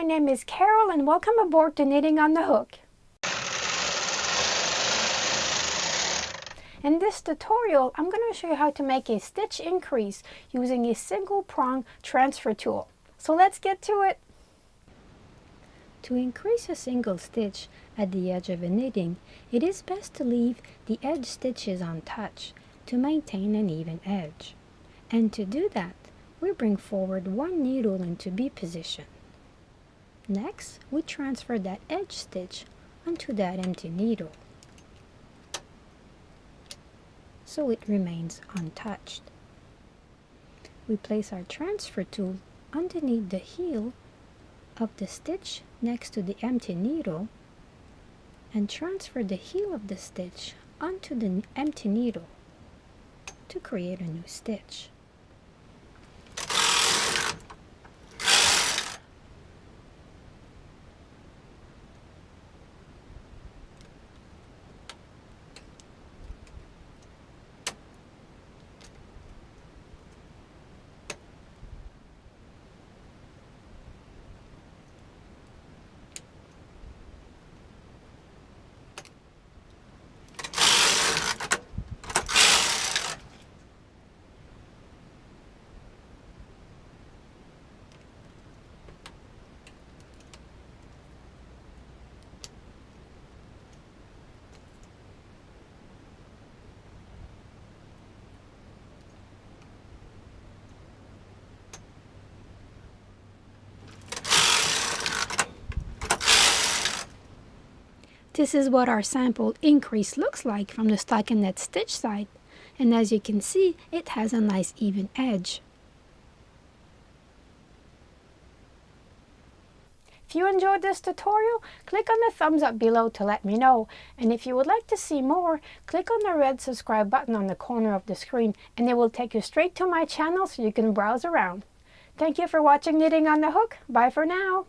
my name is Carol and welcome aboard to Knitting on the Hook. In this tutorial, I'm going to show you how to make a stitch increase using a single prong transfer tool. So let's get to it. To increase a single stitch at the edge of a knitting, it is best to leave the edge stitches untouched to maintain an even edge. And to do that, we bring forward one needle into B position. Next, we transfer that edge stitch onto that empty needle, so it remains untouched. We place our transfer tool underneath the heel of the stitch next to the empty needle and transfer the heel of the stitch onto the empty needle to create a new stitch. This is what our sample increase looks like from the stockinette stitch side, and as you can see, it has a nice even edge. If you enjoyed this tutorial, click on the thumbs up below to let me know, and if you would like to see more, click on the red subscribe button on the corner of the screen and it will take you straight to my channel so you can browse around. Thank you for watching Knitting on the Hook. Bye for now.